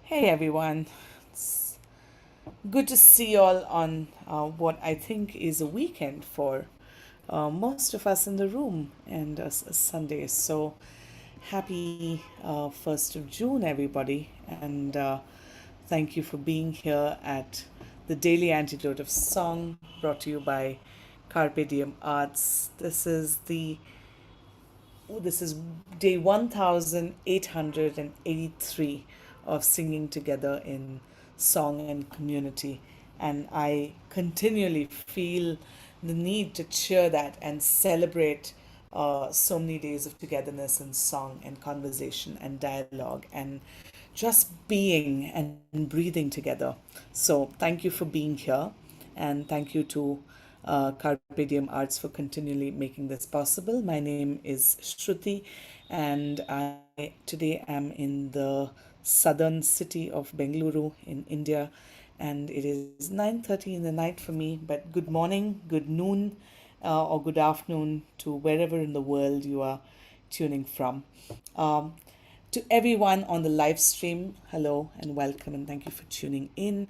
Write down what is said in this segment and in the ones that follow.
Hey everyone, it's good to see you all on what I think is a weekend for most of us in the room and a Sunday. So happy 1st of June, everybody, and thank you for being here at the Daily Antidote of Song brought to you by Carpe Diem Arts. This is day 1883 of singing together in song and community. And I continually feel the need to cheer that and celebrate so many days of togetherness and song and conversation and dialogue and just being and breathing together. So, thank you for being here, and thank you to Carpe Diem Arts for continually making this possible. My name is Shruti, and I today am in the southern city of Bengaluru in India, and it is 9:30 in the night for me. But good morning, good noon, or good afternoon to wherever in the world you are tuning from. Um, to everyone on the live stream, hello and welcome, and thank you for tuning in.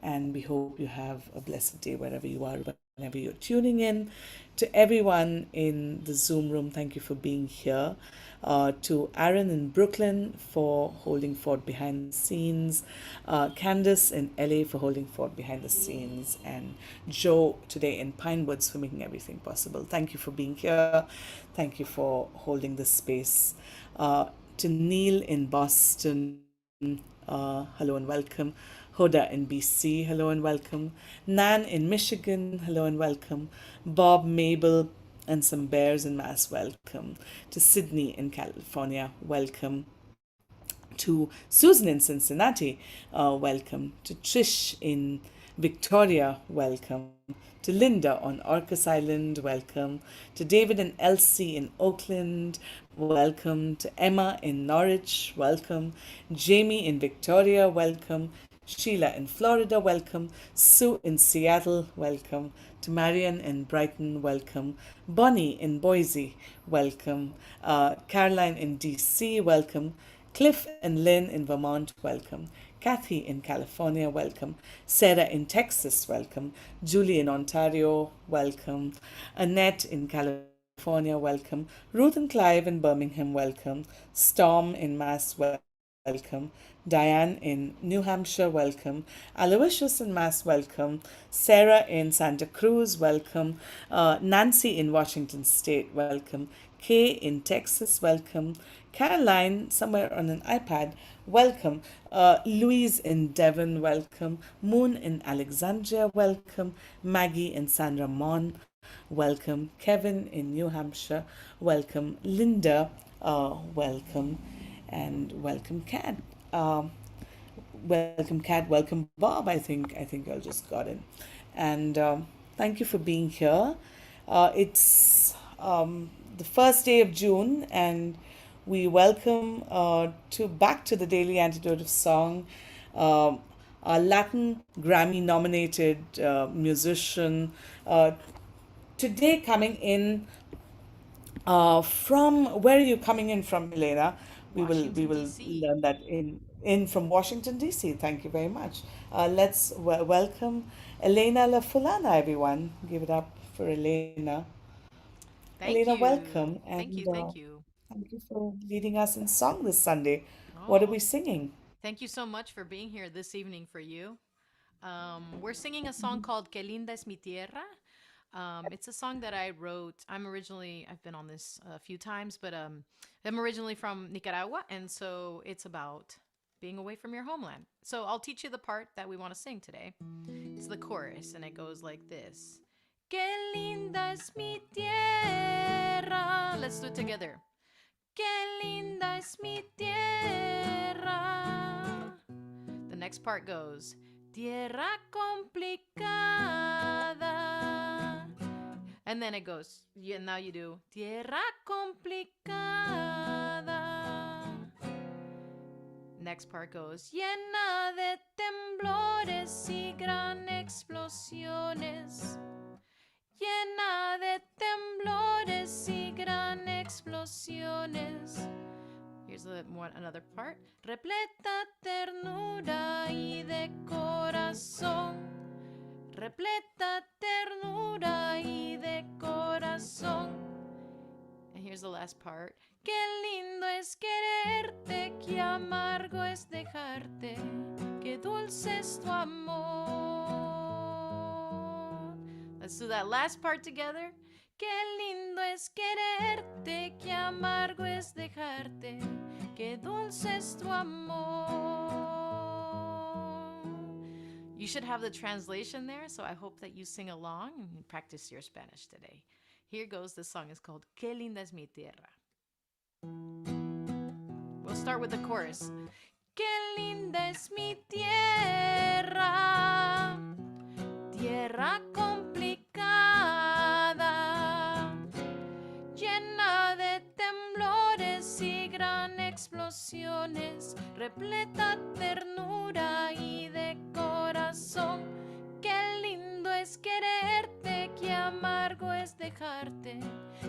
And we hope you have a blessed day wherever you are, whenever you're tuning in. To everyone in the Zoom room, thank you for being here. To Aaron in Brooklyn for holding fort behind the scenes, Candace in LA for holding fort behind the scenes, and Joe today in Pine Woods for making everything possible. Thank you for being here. Thank you for holding this space. To Neil in Boston, hello and welcome. Hoda in BC, hello and welcome. Nan in Michigan, hello and welcome. Bob, Mabel, and some bears in Mass, welcome. To Sydney in California, welcome. To Susan in Cincinnati, welcome. To Trish in Victoria, welcome. To Linda on Orcas Island, welcome. To David and Elsie in Oakland, welcome. To Emma in Norwich, welcome. Jamie in Victoria, welcome. Sheila in Florida, welcome. Sue in Seattle, welcome. To Marian in Brighton, welcome. Bonnie in Boise, welcome. Caroline in DC, welcome. Cliff and Lynn in Vermont, welcome. Kathy in California, welcome. Sarah in Texas, welcome. Julie in Ontario, welcome. Annette in California, welcome. Ruth and Clive in Birmingham, welcome. Storm in Mass, welcome. Diane in New Hampshire, welcome. Aloysius in Mass, welcome. Sarah in Santa Cruz, welcome. Nancy in Washington State, welcome. Kay in Texas, welcome. Caroline, somewhere on an iPad, welcome. Louise in Devon, welcome. Moon in Alexandria, welcome. Maggie in San Ramon, welcome. Kevin in New Hampshire, welcome. Linda, welcome. And welcome, Kat. Welcome, Kat. Welcome, Bob. I think y'all just got in, and thank you for being here. It's the first day of June, and we welcome to back to the Daily Antidote of Song, uh, our Latin Grammy-nominated musician. Today, coming in from where are you coming in from, Elena? We Washington, will D.C. learn that in from Washington D.C. Thank you very much. Let's welcome Elena La Fulana, everyone. Give it up for Elena. Thank Elena, welcome, you. Thank and you. Thank you. thank you for leading us in song this Sunday. What are Oh, we singing? thank you so much for being here this evening for you. We're singing a song called Que linda es mi tierra. It's a song that I wrote. I've been on this a few times, but I'm originally from Nicaragua, and so it's about being away from your homeland. So I'll teach you the part that we want to sing today. It's the chorus, and it goes like this. Que linda es mi tierra. Let's do it together. Qué linda es mi tierra. The next part goes, Tierra complicada. And then it goes, yeah, now you do, Tierra complicada. Next part goes, llena de temblores y gran explosiones. Llena de temblores y gran explosiones. Here's another part. Repleta ternura y de corazón. Repleta ternura y de corazón. And here's the last part. Qué lindo es quererte, qué amargo es dejarte, qué dulce es tu amor. Let's do that last part together. Qué lindo es quererte, qué amargo es dejarte, qué dulce es tu amor. You should have the translation there, so I hope that you sing along and practice your Spanish today. Here goes. This song is called Qué linda es mi tierra. We'll start with the chorus. Qué linda es mi tierra, tierra complicada, llena de temblores y gran explosiones, repleta ternura y de corazón. Qué lindo es quererte, qué amargo es dejarte,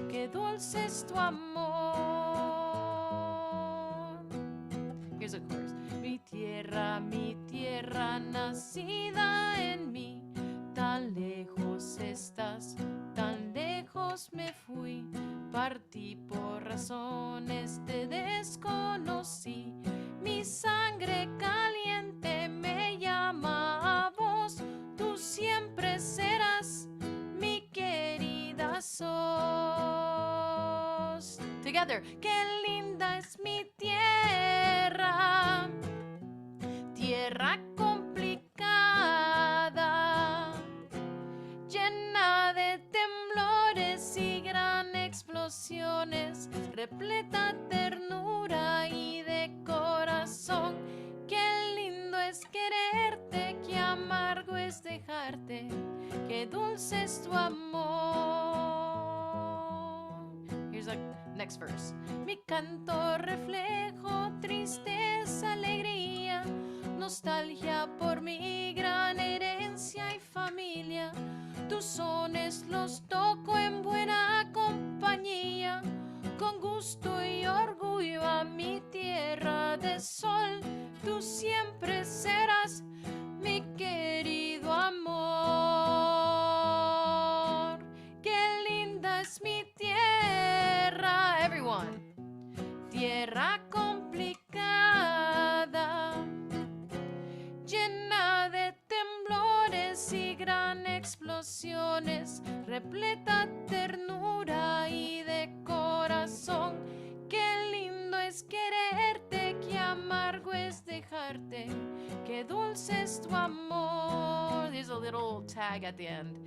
qué dulce es tu amor. Here's a chorus. Mi tierra nacida en mí, tan lejos estás, tan lejos me fui, partí por razones te desconocí, mi sangre caliente me llama a vos, tú siempre serás mi querida sos. Together, qué linda es mi tierra, tierra complicada, llena de temblores y gran explosiones, repleta ternura y de corazón. Qué lindo es quererte, qué amargo es dejarte, qué dulce es tu amor. Here's the next verse. Mi canto reflejo, tristeza, alegría, nostalgia por mi gran herencia y familia. Tus sones los toco en buena compañía, con gusto y orgullo a mi tierra de sol. Tú siempre serás mi querido amor. Qué linda es mi tierra, everyone. Tierra complicada, llena de temblores y gran explosiones, repleta ternura y de corazón. Qué lindo es quererte, qué amargo es dejarte, qué dulce es tu amor. There's a little tag at the end.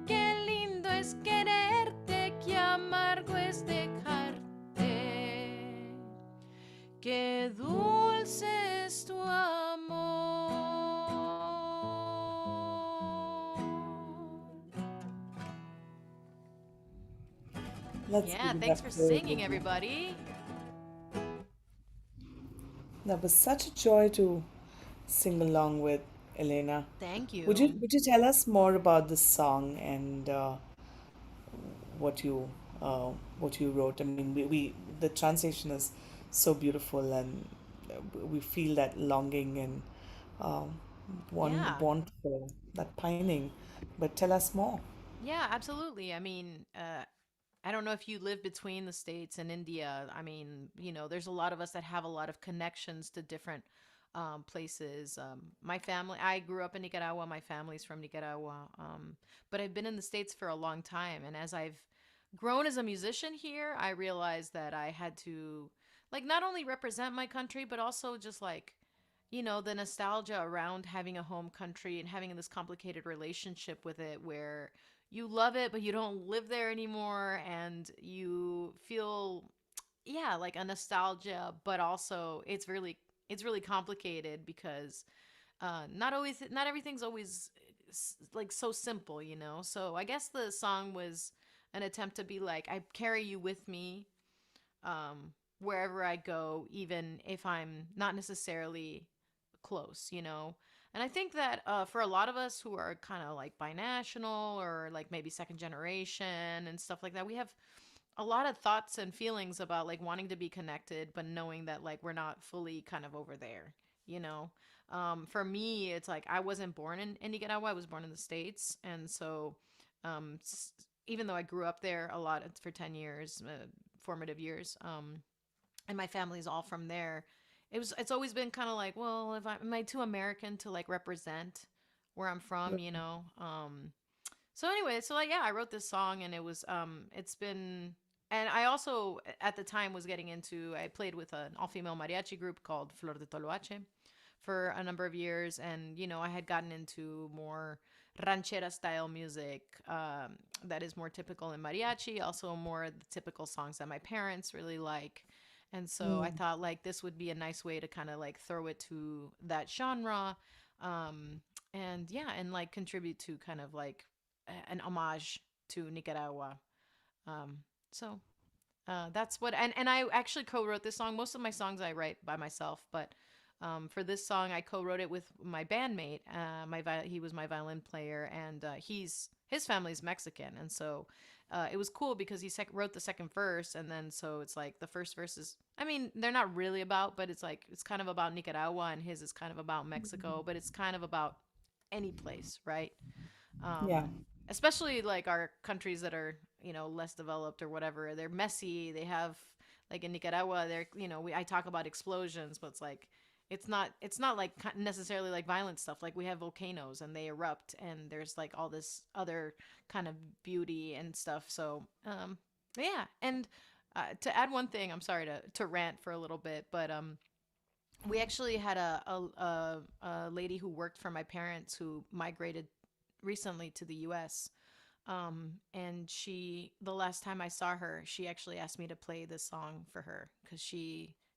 Qué lindo es quererte, qué amargo es dejarte, qué dulce es tu amor. Let's Yeah, give it thanks up for for singing, Elena. everybody. That was such a joy to sing along with Elena. Thank Would you. you tell us more about this song and what you uh, what you wrote? I mean, we the translation is so beautiful, and we feel that longing and um, Yeah. want for that pining. But tell us more. Yeah, absolutely. I mean, I don't know if you live between the States and India. I mean, there's a lot of us that have a lot of connections to different places. My family, I grew up in Nicaragua. My family's from Nicaragua. But I've been in the States for a long time. And as I've grown as a musician here, I realized that I had to, like, not only represent my country, but also just like, the nostalgia around having a home country and having this complicated relationship with it where you love it, but you don't live there anymore. And you feel, yeah, like a nostalgia, but also it's really complicated because not everything's always like so simple, So I guess the song was an attempt to be like, I carry you with me wherever I go, even if I'm not necessarily close. And I think that for a lot of us who are kind of like binational or like maybe second generation and stuff like that, we have a lot of thoughts and feelings about like wanting to be connected, but knowing that like we're not fully kind of over there, you know? For me, it's like I wasn't born in Nicaragua, I was born in the States. And so, um, s- even though I grew up there a lot for 10 years, formative years, and my family's all from there, it's always been kind of like, well, if am I too American to like represent where I'm from, you know? So anyway, so like yeah, I wrote this song and it's been, and I also at the time was getting into, I played with an all-female mariachi group called Flor de Toloache for a number of years, and you know, I had gotten into more ranchera style music, that is more typical in mariachi, also more the typical songs that my parents really like. And so I Mm. thought like this would be a nice way to kind of like throw it to that genre, um, and yeah, and like contribute to kind of like an homage to Nicaragua. Um, so that's what, and I actually co-wrote this song. Most of my songs I write by myself, but for this song I co-wrote it with my bandmate. He was my violin player, and his family's Mexican, and so it was cool because wrote the second verse, and then so it's like the first verse is, I mean, they're not really about, but it's like it's kind of about Nicaragua, and his is kind of about Mexico, but it's kind of about any place, right? Yeah. um, Especially like our countries that are, you know, less developed or whatever. They're messy. They have, like in Nicaragua, they're, you know, I talk about explosions, but it's like it's not like necessarily like violent stuff. Like we have volcanoes and they erupt, and there's like all this other kind of beauty and stuff. So yeah, and to add one thing, I'm sorry to rant for a little bit, but we actually had a lady who worked for my parents who migrated recently to the US. And the last time I saw her, she actually asked me to play this song for her because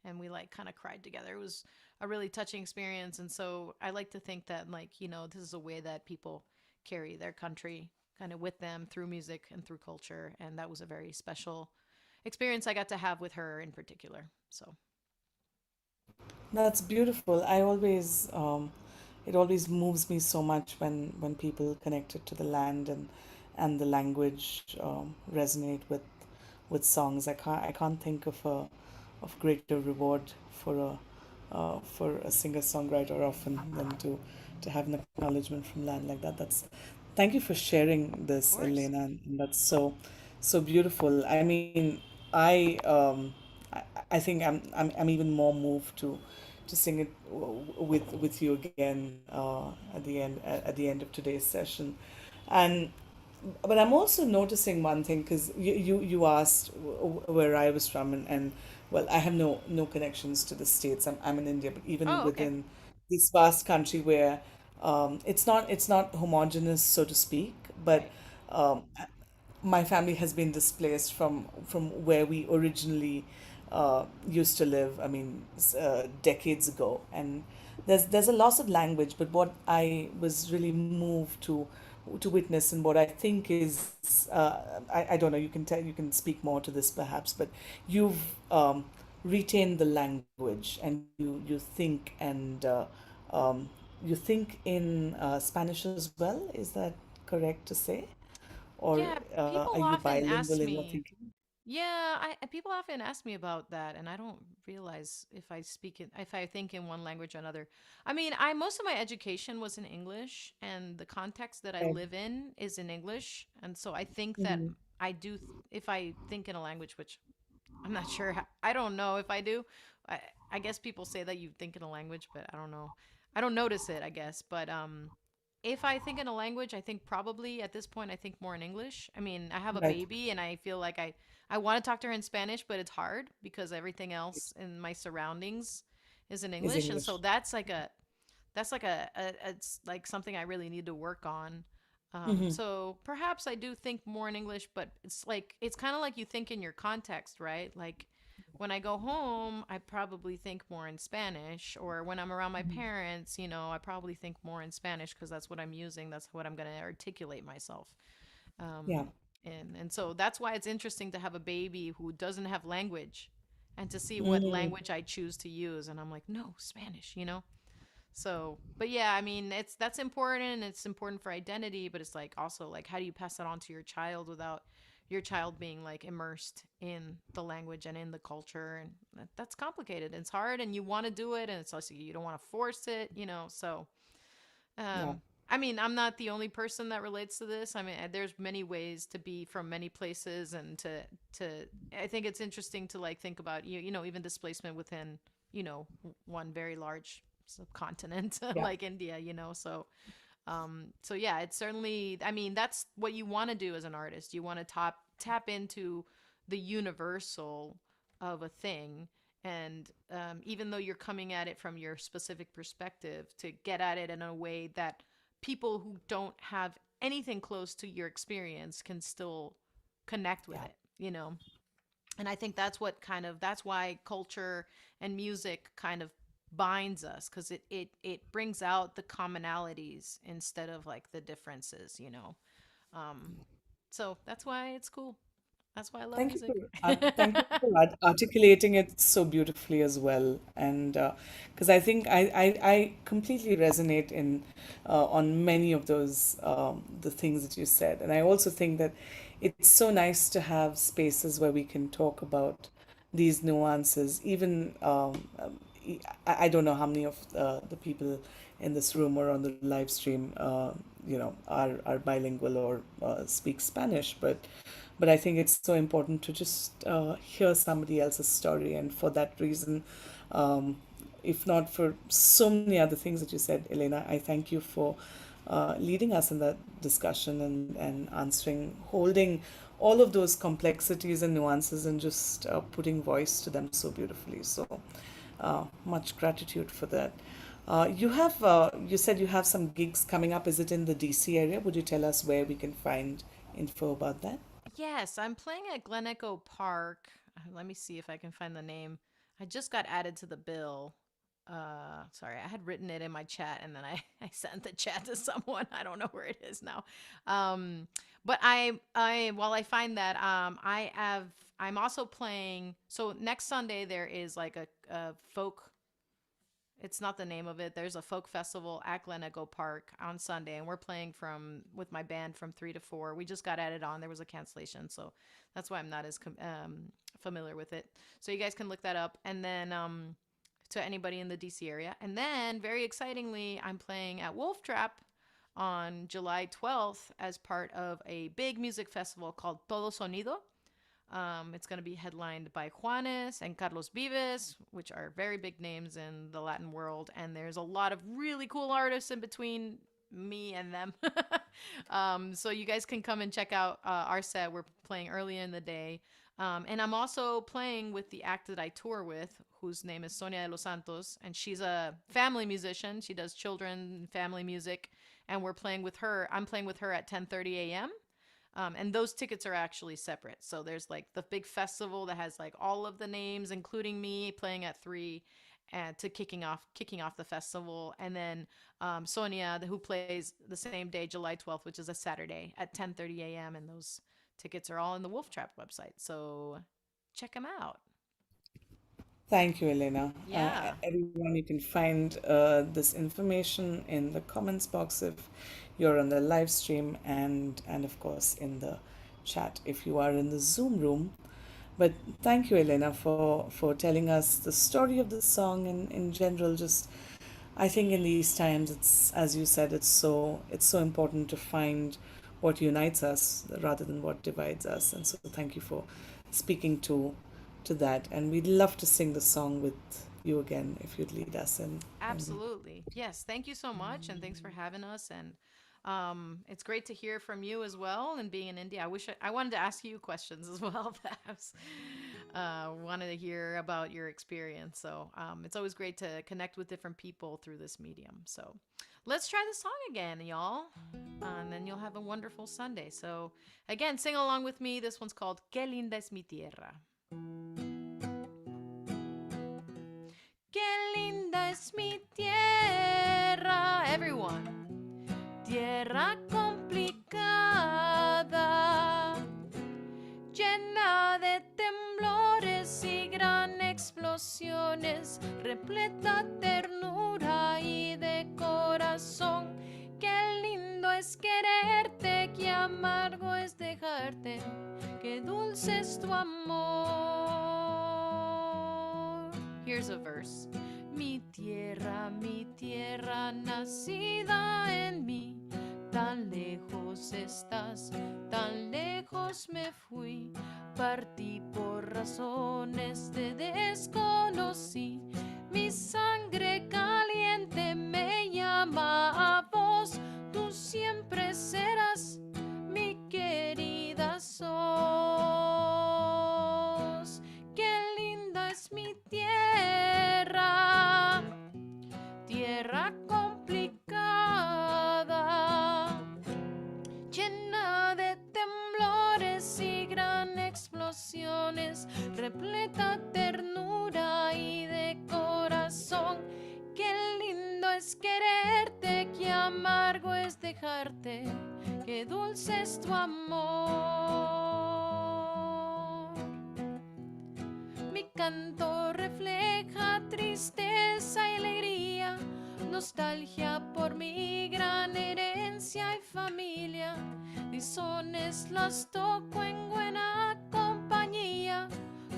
and we like kind of cried together. It was a really touching experience. And so I like to think that, like, you know, this is a way that people carry their country kind of with them through music and through culture. And that was a very special experience I got to have with her in particular. So, That's beautiful. It always moves me so much when people connected to the land and the language resonate with songs. I can't think of greater reward for a singer songwriter often than to have an acknowledgement from land like that. That's Thank you for sharing of this, course. Elena. And that's so beautiful. I mean, I think I'm even more moved to sing it with you again at the end of today's session, and but I'm also noticing one thing because you asked where I was from, and well, I have no connections to the States. I'm in India, but even Oh, okay. within this vast country where it's not homogenous, so to speak, but Right. um, my family has been displaced from where we originally used to live. I mean, decades ago, and there's a loss of language. But what I was really moved to witness, and what I think is, I don't know. You can speak more to this perhaps, but you've retained the language, and you think um, you think in Spanish as well. Is that correct to say? Or Yeah, are people you often bilingual ask in your me. thinking? Yeah, people often ask me about that, and I don't realize if I think in one language or another. I mean, I most of my education was in English, and the context that I Right. live in is in English, and so I think that Mm-hmm. if I think in a language, which I'm not sure, I don't know if I do. I, I guess people say that you think in a language, but I don't know. I don't notice it, I guess, but if I think in a language, I think probably at this point I think more in English. I mean, I have a Right. baby and I feel like I want to talk to her in Spanish, but it's hard because everything else in my surroundings is in Is English, and so English. it's like something I really need to work on. Mm-hmm. So perhaps I do think more in English, but it's kind of like you think in your context, right? Like when I go home, I probably think more in Spanish, or when I'm around my parents, you know, I probably think more in Spanish because that's what I'm using. That's what I'm going to articulate myself. Yeah. Um, and so that's why it's interesting to have a baby who doesn't have language, and to see what Mm. language I choose to use. And I'm like, no, Spanish, you know? So, but yeah, I mean, that's important. It's important for identity, but it's like also like how do you pass that on to your child without your child being like immersed in the language and in the culture, and that's complicated. It's hard, and you want to do it, and it's also you don't want to force it, so Yeah. I mean, I'm not the only person that relates to this. I mean, there's many ways to be from many places, and to I think it's interesting to like think about even displacement within one very large subcontinent Yeah. like India. So yeah, it's certainly. I mean, that's what you want to do as an artist. You want to tap into the universal of a thing, and even though you're coming at it from your specific perspective, to get at it in a way that people who don't have anything close to your experience can still connect with Yeah. it. And I think that's why culture and music kind of binds us, because it brings out the commonalities instead of like the differences. um so that's why it's cool. That's why I love Thank you for music. articulating it so beautifully as well, and because I think I completely resonate in on many of those the things that you said, and I also think that it's so nice to have spaces where we can talk about these nuances. Even I don't know how many of the people in this room or on the live stream, are bilingual or speak Spanish, but I think it's so important to just hear somebody else's story, and for that reason, um, if not for so many other things that you said, Elena, I thank you for leading us in that discussion, and answering, holding all of those complexities and nuances, and just putting voice to them so beautifully. So much gratitude for that. You said you have some gigs coming up. Is it in the DC area? Would you tell us where we can find info about that? Yes, I'm playing at Glen Echo Park. Let me see if I can find the name. I just got added to the bill. Sorry, I had written it in my chat, and then I sent the chat to someone. I don't know where it is now. Um, but I while I find that, I'm also playing. So next Sunday there is like a folk, it's not the name of it. There's a folk festival at Glen Echo Park on Sunday, and we're playing from with my band from 3 to 4. We just got added on. There was a cancellation, so that's why I'm not as familiar with it. So you guys can look that up, and then to anybody in the DC area. And then, very excitingly, I'm playing at Wolf Trap on July 12th as part of a big music festival called Todo Sonido. It's going to be headlined by Juanes and Carlos Vives, which are very big names in the Latin world. And there's a lot of really cool artists in between me and them. So you guys can come and check out our set. We're playing early in the day. And I'm also playing with the act that I tour with, whose name is Sonia de los Santos. And she's a family musician. She does children family music. And we're playing with her. I'm playing with her at 10:30 a.m. And those tickets are actually separate. So there's like the big festival that has like all of the names, including me playing at 3, and to kicking off the festival, and then Sonia, who plays the same day, July 12th, which is a Saturday at 10:30 a.m. And those tickets are all in the Wolf Trap website. So check them out. Thank you, Elena. Yeah, Everyone, you can find this information in the comments box if you're on the live stream, and of course in the chat if you are in the Zoom room. But thank you, Elena, for telling us the story of the song, and in general, just I think in these times, it's, as you said, it's so important to find what unites us rather than what divides us. And so thank you for speaking to that. And we'd love to sing the song with you again if you'd lead us in. And absolutely. Yes, thank you so much, and thanks for having us. And it's great to hear from you as well. And being in India, I wanted to ask you questions as well. Perhaps wanted to hear about your experience. So it's always great to connect with different people through this medium. So let's try the song again, y'all, and then you'll have a wonderful Sunday. So again, sing along with me. This one's called "Qué linda es mi tierra." Qué linda es mi tierra, everyone. Tierra complicada, llena de temblores y gran explosiones, repleta ternura y de corazón. Qué lindo es quererte, qué amargo es dejarte, dulce es tu amor. Here's a verse. Mi tierra nacida en mí, tan lejos estás, tan lejos me fui, partí por razones te desconocí, mi sangre caliente me llama a vos, tú siempre serás mi querida sos. Qué linda es mi tierra, tierra complicada, llena de temblores y gran explosiones, repleta ternura y de corazón. Qué lindo es quererte, qué amargo es dejarte, qué dulce es tu amor. Mi canto refleja tristeza y alegría, nostalgia por mi gran herencia y familia. Razones las toco en buena compañía,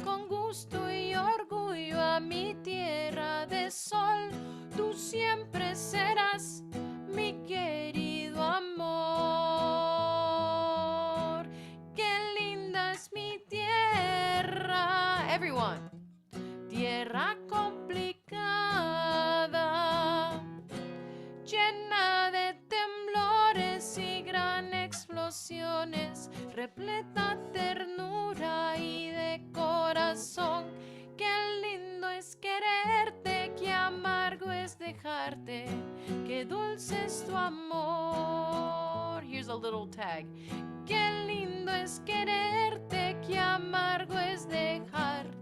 con gusto y orgullo a mi tierra de sol. Tú siempre serás mi querido amor. Qué linda es mi tierra. Everyone. Tierra complicada, llena de temblores y gran explosiones, repleta ternura y de corazón. Qué lindo es quererte, qué amargo es dejarte, qué dulce es tu amor. Here's a little tag. Qué lindo es quererte, qué amargo es dejarte,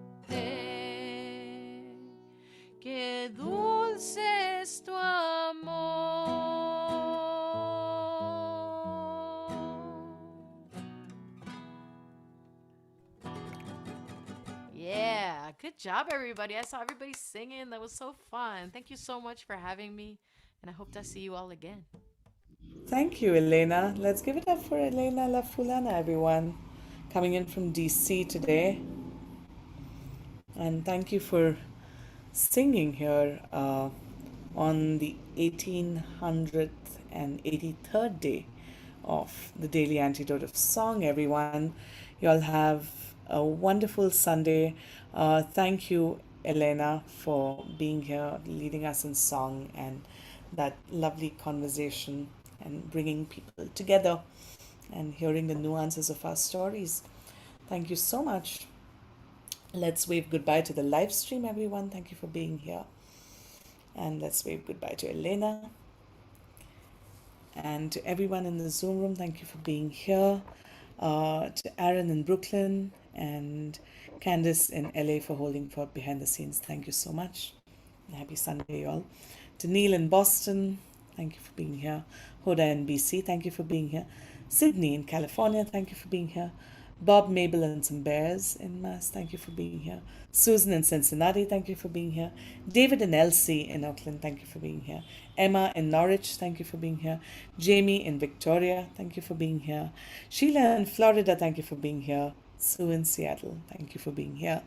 qué dulce es tu amor. Yeah, good job, everybody. I saw everybody singing. That was so fun. Thank you so much for having me, and I hope to see you all again. Thank you, Elena. Let's give it up for Elena La Fulana, everyone, coming in from DC today. And thank you for singing here on the 1883rd day of the Daily Antidote of Song, everyone. You all have a wonderful Sunday. Thank you, Elena, for being here, leading us in song and that lovely conversation and bringing people together and hearing the nuances of our stories. Thank you so much. Let's wave goodbye to the live stream, everyone. Thank you for being here. And let's wave goodbye to Elena. And to everyone in the Zoom room, thank you for being here. To Aaron in Brooklyn and Candice in LA for holding for behind the scenes. Thank you so much. Happy Sunday, y'all. To Neil in Boston, thank you for being here. Hoda in BC, thank you for being here. Sydney in California, thank you for being here. Bob, Mabel, and some bears in Mass, thank you for being here. Susan in Cincinnati, thank you for being here. David and Elsie in Oakland, thank you for being here. Emma in Norwich, thank you for being here. Jamie in Victoria, thank you for being here. Sheila in Florida, thank you for being here. Sue in Seattle, thank you for being here.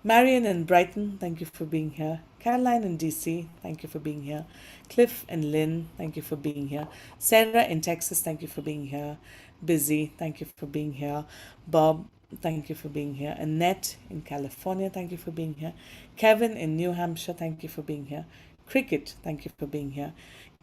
Marion in Brighton, thank you for being here. Caroline in DC, thank you for being here. Cliff and Lynn, thank you for being here. Sarah in Texas, thank you for being here. Busy, thank you for being here. Bob, thank you for being here. Annette in California, thank you for being here. Kevin in New Hampshire, thank you for being here. Cricket, thank you for being here.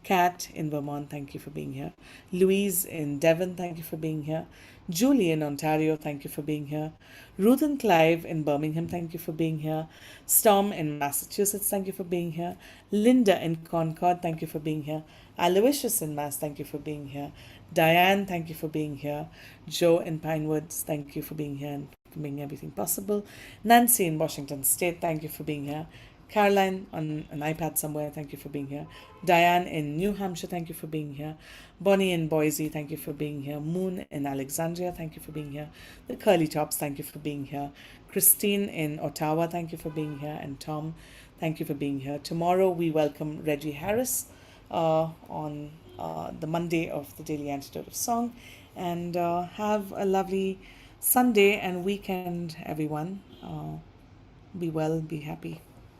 Kat in Vermont, thank you for being here. Louise in Devon, thank you for being here. Julie in Ontario, thank you for being here. Ruth and Clive in Birmingham, thank you for being here. Storm in Massachusetts, thank you for being here. Linda in Concord, thank you for being here. Aloysius in Mass, thank you for being here. Diane, thank you for being here. Joe in Pinewoods, thank you for being here and for making everything possible. Nancy in Washington State, thank you for being here. Caroline on an iPad somewhere, thank you for being here. Diane in New Hampshire, thank you for being here. Bonnie in Boise, thank you for being here. Moon in Alexandria, thank you for being here. The Curly Tops, thank you for being here. Christine in Ottawa, thank you for being here. And Tom, thank you for being here. Tomorrow we welcome Reggie Harris on the Monday of the Daily Antidote of Song. And have a lovely Sunday and weekend, everyone. Be well, be happy.